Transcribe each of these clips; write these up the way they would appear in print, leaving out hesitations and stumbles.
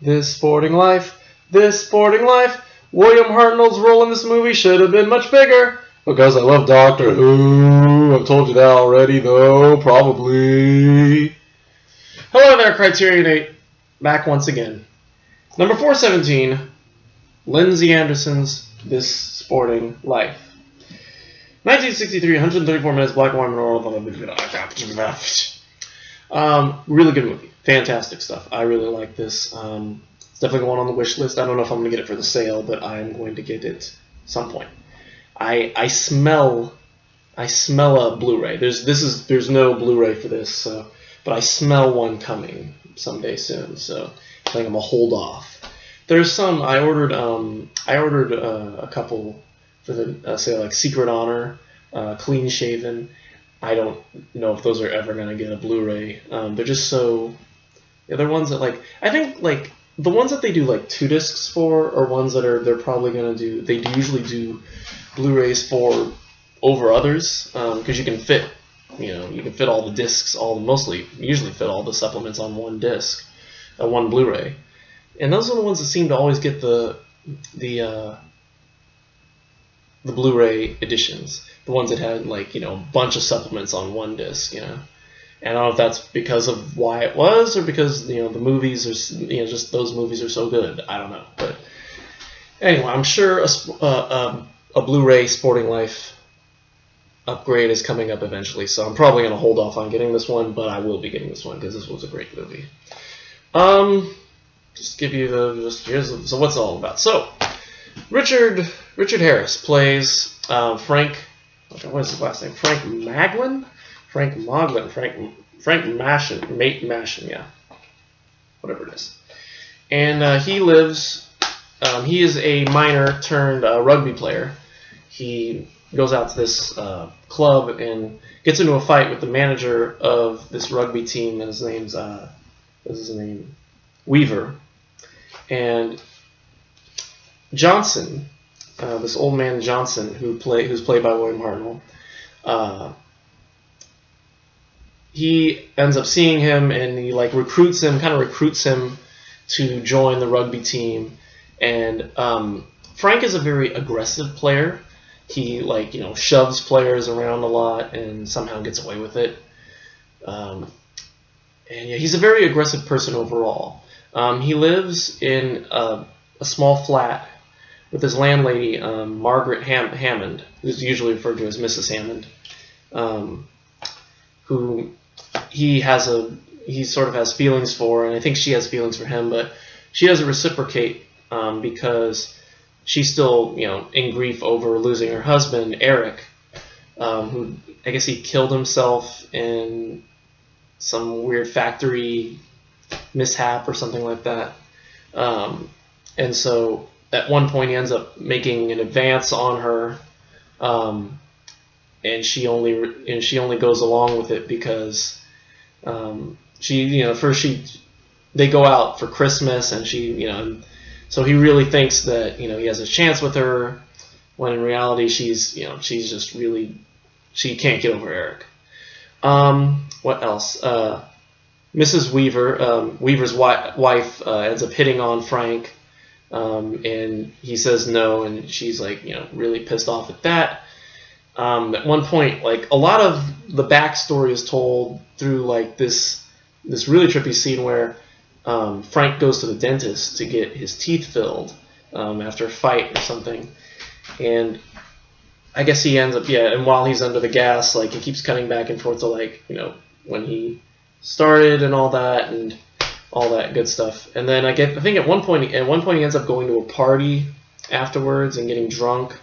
This sporting life, this sporting life. William Hartnell's role in this movie should have been much bigger. Because I love Doctor Who. I've told you that already, though, probably. Hello there, CriterioNate. Back once again. Number 417, Lindsay Anderson's This Sporting Life. 1963, 134 minutes, black and white. Really good movie. Fantastic stuff. I really like this. It's definitely going on the wish list. I don't know if I'm going to get it for the sale, but I'm going to get it at some point. I smell a Blu-ray. There's no Blu-ray for this, so, but I smell one coming someday soon. So I think I'm gonna hold off. There's some I ordered a couple for the say like Secret Honor, Clean Shaven. I don't know if those are ever gonna get a Blu-ray. They're just so. Yeah, they're ones that like I think like the ones that they do like 2 discs for are ones that they're probably gonna do. They usually do Blu-rays for over others because you can fit all the discs, usually fit all the supplements on one disc, one Blu-ray, and those are the ones that seem to always get the Blu-ray editions, the ones that had like a bunch of supplements on one disc, And I don't know if that's because of why it was or because the movies are just those movies are so good. I don't know, but anyway, I'm sure a Blu-ray Sporting Life upgrade is coming up eventually, so I'm probably going to hold off on getting this one, but I will be getting this one because this was a great movie. Just give you so what's it all about? So Richard Harris plays Frank. What is his last name? Frank Maglin, Frank Mashin, yeah, whatever it is. And he lives. He is a minor turned rugby player. He goes out to this club and gets into a fight with the manager of this rugby team, and his name's Weaver. And Johnson, this old man Johnson, who's played by William Hartnell, he ends up seeing him, and he recruits him to join the rugby team. And Frank is a very aggressive player. He shoves players around a lot and somehow gets away with it. And yeah, he's a very aggressive person overall. He lives in a small flat with his landlady, Margaret Hammond, who's usually referred to as Mrs. Hammond, who he sort of has feelings for, and I think she has feelings for him, but she doesn't reciprocate because she's still, in grief over losing her husband, Eric, who I guess he killed himself in some weird factory mishap or something like that. And so at one point he ends up making an advance on her, and she only goes along with it because they go out for Christmas, and so he really thinks that he has a chance with her, when in reality she's just really, she can't get over Eric. What else? Mrs. Weaver's wife ends up hitting on Frank, and he says no, and she's really pissed off at that. At one point, a lot of the backstory is told through this really trippy scene where Frank goes to the dentist to get his teeth filled after a fight or something, and I guess he ends up and while he's under the gas, he keeps cutting back and forth to when he started and all that good stuff. And then I think at one point he ends up going to a party afterwards and getting drunk,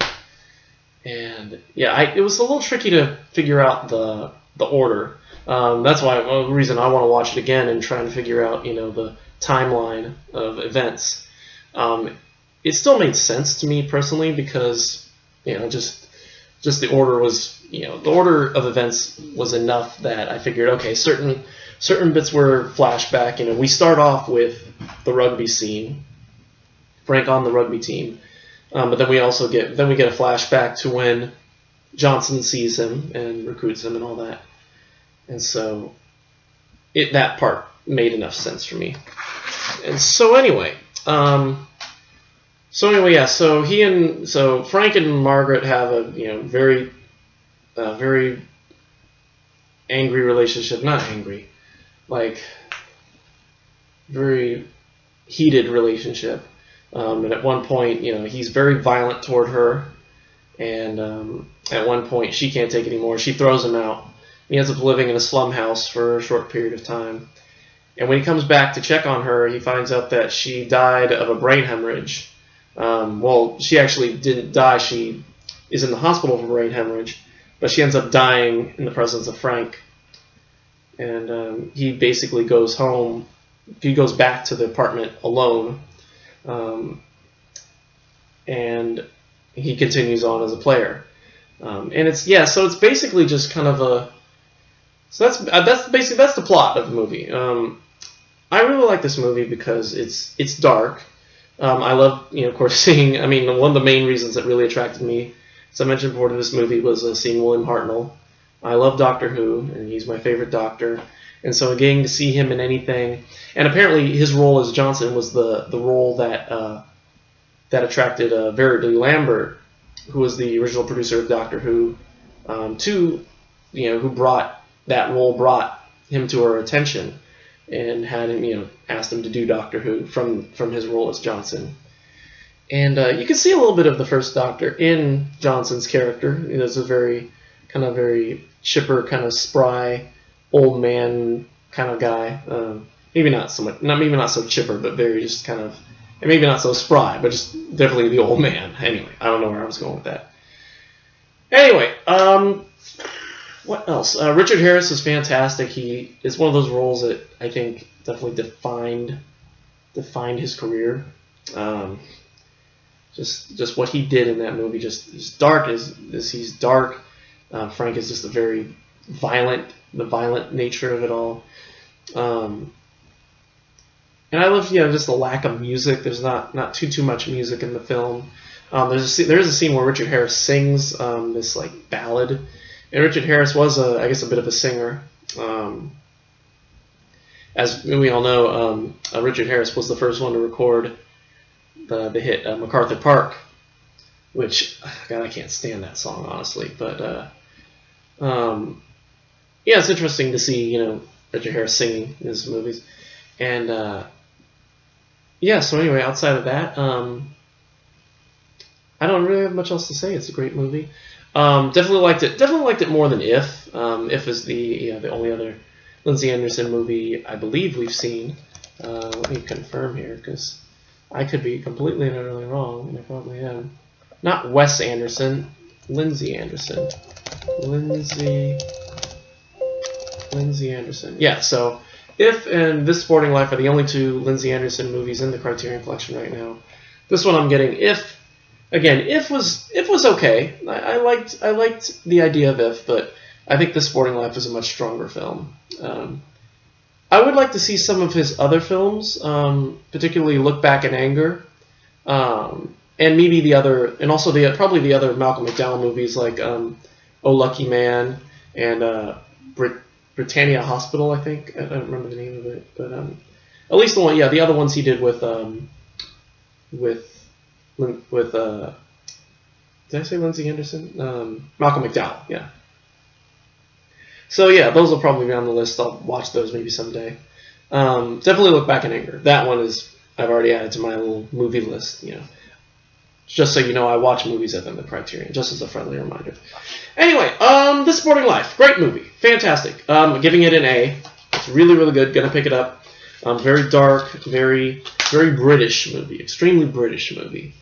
and it was a little tricky to figure out the order. That's why the reason I want to watch it again and try and figure out the timeline of events. It still made sense to me personally because just the order was the order of events was enough that I figured, okay, certain bits were flashback. We start off with the rugby scene, Frank on the rugby team, but then we get a flashback to when Johnson sees him and recruits him and all that. And so that part made enough sense for me. And so anyway, yeah. So Frank and Margaret have a very angry relationship. Not angry, like very heated relationship. And at one point, he's very violent toward her. And at one point, she can't take it anymore. She throws him out. He ends up living in a slum house for a short period of time. And when he comes back to check on her, he finds out that she died of a brain hemorrhage. Well, she actually didn't die. She is in the hospital for brain hemorrhage, but she ends up dying in the presence of Frank. And he basically goes home. He goes back to the apartment alone. And he continues on as a player. And so it's basically just kind of a... So that's the plot of the movie. I really like this movie because it's dark. I love, of course, seeing... I mean, one of the main reasons that really attracted me, as I mentioned before, to this movie was seeing William Hartnell. I love Doctor Who, and he's my favorite Doctor. And so getting to see him in anything... And apparently his role as Johnson was the role that attracted Verity Lambert, who was the original producer of Doctor Who, who brought him to her attention and had him, asked him to do Doctor Who from his role as Johnson. And you can see a little bit of the first Doctor in Johnson's character. He's a very chipper, kind of spry, old man kind of guy. Maybe not so chipper, but very just kind of, and maybe not so spry, but just definitely the old man. Anyway, I don't know where I was going with that. Anyway, what else? Richard Harris is fantastic. He is one of those roles that I think definitely defined his career. Just what he did in that movie. Just as dark as he's dark. Frank is just the violent nature of it all. And I love, just the lack of music. There's not too much music in the film. There is a scene where Richard Harris sings this like ballad, and Richard Harris was I guess a bit of a singer. As we all know, Richard Harris was the first one to record the hit MacArthur Park, which God, I can't stand that song honestly. But it's interesting to see Richard Harris singing in his movies, and so anyway, outside of that, I don't really have much else to say. It's a great movie. Definitely liked it. Definitely liked it more than If. If is the only other Lindsay Anderson movie I believe we've seen. Let me confirm here because I could be completely and utterly wrong, and I probably am. Not Wes Anderson, Lindsay Anderson. Lindsay Anderson. Yeah. So If and This Sporting Life are the only two Lindsay Anderson movies in the Criterion Collection right now. This one I'm getting If. Again, If was okay. I liked the idea of If, but I think This Sporting Life is a much stronger film. I would like to see some of his other films, particularly Look Back in Anger, and maybe probably the other Malcolm McDowell movies like Oh Lucky Man and Britannia Hospital. I think I don't remember the name of it, but at least the other ones he did with did I say Lindsay Anderson? Malcolm McDowell, yeah. So yeah, those will probably be on the list. I'll watch those maybe someday. Definitely Look Back in Anger. That one I've already added to my little movie list, Just so you know, I watch movies at the Criterion, just as a friendly reminder. Anyway, This Sporting Life, great movie, fantastic. Giving it an A. It's really, really good. Gonna pick it up. Very dark, very, very British movie, extremely British movie.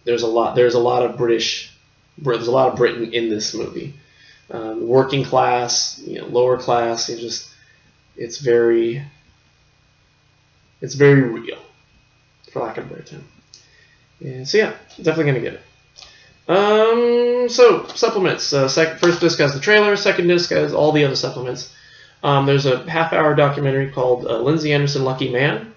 There's a lot of Britain in this movie. Working class, lower class. It's very real, for lack of a better term. And so yeah, definitely gonna get it. So supplements. First disc has the trailer. Second disc has all the other supplements. There's a half-hour documentary called Lindsay Anderson Lucky Man,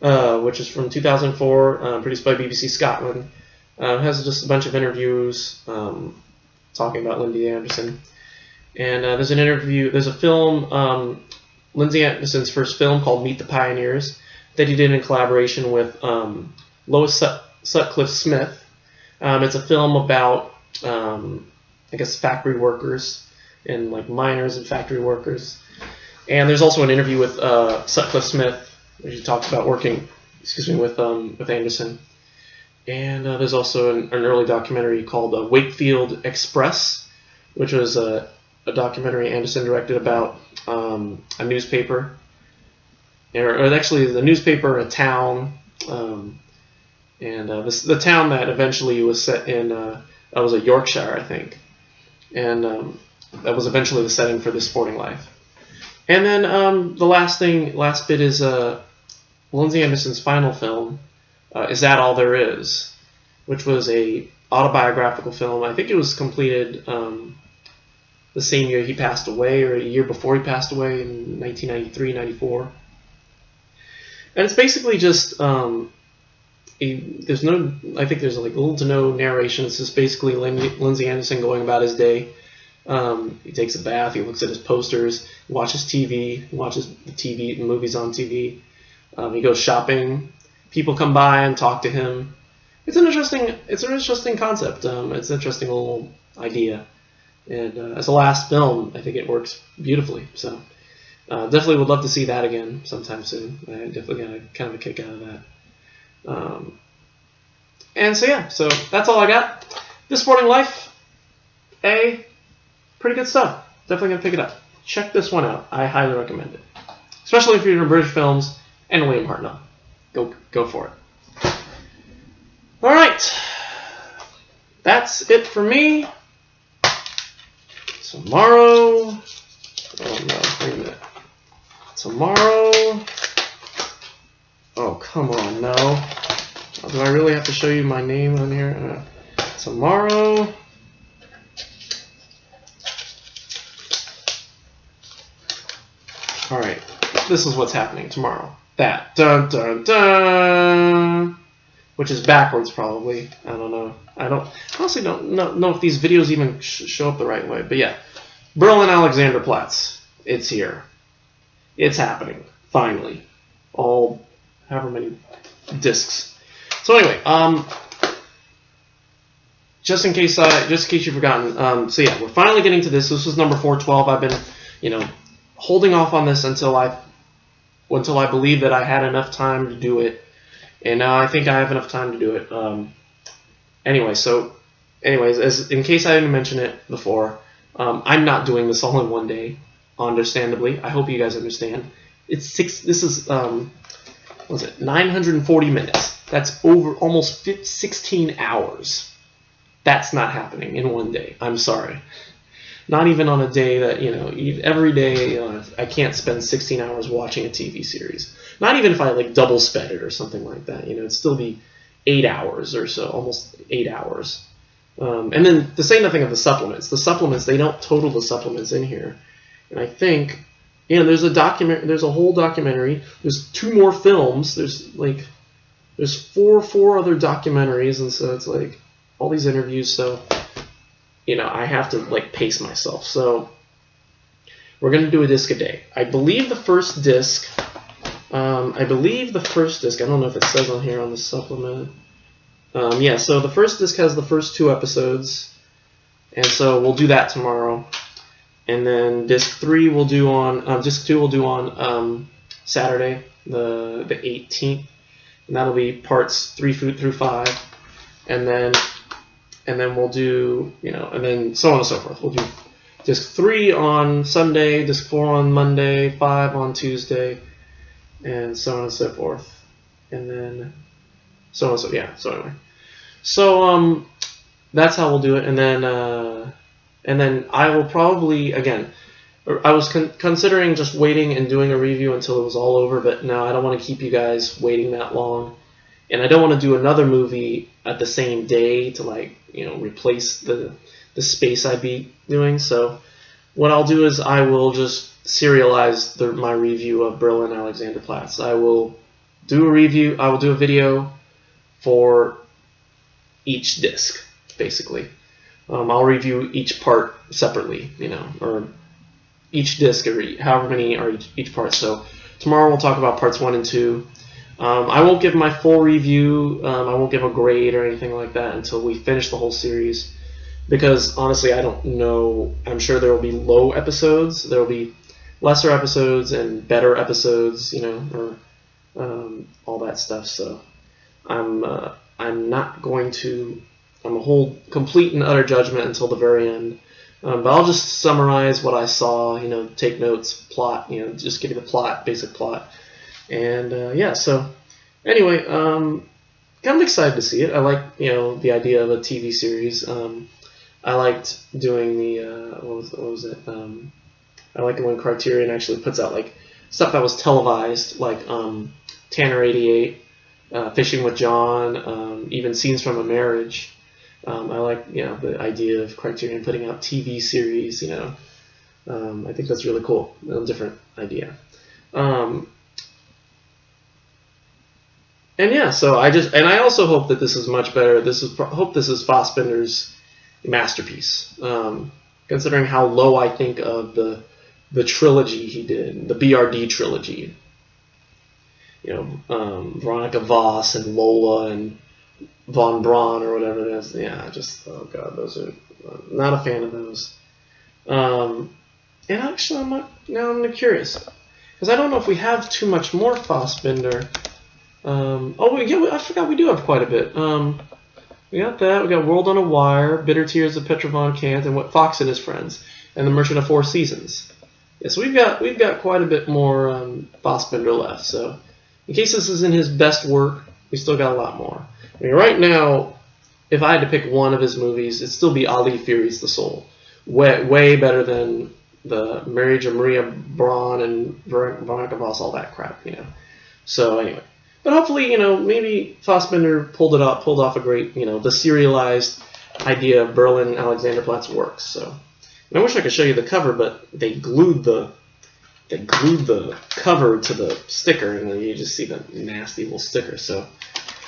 which is from 2004, produced by BBC Scotland. It has just a bunch of interviews talking about Lindsay Anderson. And there's a film Lindsay Anderson's first film called Meet the Pioneers that he did in collaboration with Lois Sutcliffe Smith. It's a film about, I guess, factory workers and like miners and factory workers. And there's also an interview with Sutcliffe Smith, where he talks about working, with Anderson. And there's also an early documentary called Wakefield Express, which was a documentary Anderson directed about a newspaper, or actually the newspaper in a town, and the town that eventually was set in, that was a Yorkshire, I think, and that was eventually the setting for this Sporting Life. And then the last bit is Lindsay Anderson's final film, Is That All There Is, which was a autobiographical film. I think it was completed the same year he passed away, or a year before he passed away, in 1993, 94. And it's basically just I think there's like little to no narration. It's just basically Lindsay Anderson going about his day. He takes a bath, he looks at his posters, watches TV, watches the TV, the movies on TV. He goes shopping. People come by and talk to him. It's an interesting concept. It's an interesting little idea. And as a last film, I think it works beautifully. So definitely would love to see that again sometime soon. I definitely got kind of a kick out of that. And so yeah, so that's all I got. This Sporting Life, pretty good stuff. Definitely gonna pick it up. Check this one out. I highly recommend it, especially if you're into British films and William Hartnell. Go for it. All right, that's it for me. Tomorrow, oh no, wait a minute. Tomorrow, oh come on, no. Do I really have to show you my name on here? Tomorrow, all right, this is what's happening tomorrow. That, dun dun dun, which is backwards probably. I don't know. I honestly don't know if these videos even show up the right way. But yeah, Berlin Alexanderplatz. It's here. It's happening. Finally. All however many discs. So anyway, just in case you've forgotten. So yeah, we're finally getting to this. This was number 412. I've been, holding off on this until I believed that I had enough time to do it. And now I think I have enough time to do it. Anyways, in case I didn't mention it before, I'm not doing this all in one day, understandably. I hope you guys understand. This is 940 minutes. That's over almost 16 hours. That's not happening in one day. I'm sorry. Not even on a day that, every day I can't spend 16 hours watching a TV series. Not even if I double sped it or something like that. It'd still be 8 hours or so, almost 8 hours. And then to say nothing of the supplements. The supplements, they don't total the supplements in here. And I think, there's a whole documentary. There's 2 more films. There's four other documentaries, and so it's all these interviews. So I have to pace myself. So we're gonna do a disc a day. I believe the first disc. I don't know if it says on here on the supplement. Yeah, so the first disc has the first 2 episodes, and so we'll do that tomorrow. And then disc 2 we'll do on Saturday, the 18th, and that'll be parts 3 through 5, and then we'll do and then so on and so forth. We'll do disc 3 on Sunday, disc 4 on Monday, 5 on Tuesday, and so on and so forth, and then so on and so So anyway, so that's how we'll do it, and then I will probably I was considering just waiting and doing a review until it was all over, but no, I don't want to keep you guys waiting that long, and I don't want to do another movie at the same day to replace the space I'd be doing. So what I'll do is I will just serialize my review of Berlin Alexanderplatz. I will do a video for each disc, basically. I'll review each part separately, or each disc, or however many are each part. So tomorrow we'll talk about parts 1 and 2. I won't give my full review. I won't give a grade or anything like that until we finish the whole series, because honestly I don't know. I'm sure there will be low episodes, there will be lesser episodes and better episodes, you know, or all that stuff. So I'm not going to hold complete and utter judgment until the very end. But I'll just summarize what I saw, you know, take notes, plot, you know, just give you the plot, basic plot. And yeah, so anyway, kind of excited to see it. I like, you know, the idea of a TV series. I liked doing the, what was it? I like it when Criterion actually puts out like stuff that was televised, like Tanner 88, Fishing with John, even Scenes from a Marriage. I like, you know, the idea of Criterion putting out TV series, you know. I think that's really cool, a different idea. And yeah, so I also hope that this is much better. Hope this is Fassbinder's masterpiece, considering how low I think of the trilogy he did, the BRD trilogy. You know, Veronica Voss and Lola and Von Braun or whatever it is. Yeah, just, oh god, those are, not a fan of those. And actually, I'm curious, because I don't know if we have too much more Fassbinder. I forgot we do have quite a bit. We got that. We got World on a Wire, Bitter Tears of Petra von Kant, and What Fox and His Friends, and The Merchant of Four Seasons. Yeah, so we've got quite a bit more Fassbinder left. So in case this isn't his best work, we still got a lot more. I mean, right now, if I had to pick one of his movies, it'd still be Ali Furies the Soul. Way better than the Marriage of Maria Braun and Veronica Voss, all that crap, you know. So anyway. But hopefully, you know, maybe Fassbinder pulled off a great, you know, the serialized idea of Berlin Alexanderplatz works. So, and I wish I could show you the cover, but they glued the cover to the sticker, and then you just see the nasty little sticker. So,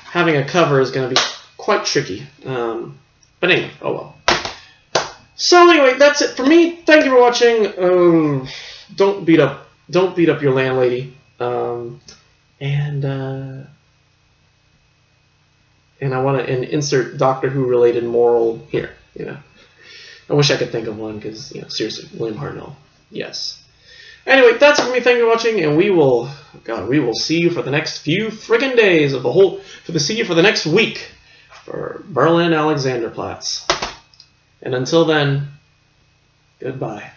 having a cover is going to be quite tricky. But anyway, oh well. So anyway, that's it for me. Thank you for watching. Don't beat up your landlady. And I want to insert Doctor Who related moral here. You know, I wish I could think of one, because, you know, seriously, William Hartnell. Yes. Anyway, that's it for me. Thank you for watching, and we will see you for the next few friggin' days of the whole. See you for the next week for Berlin Alexanderplatz. And until then, goodbye.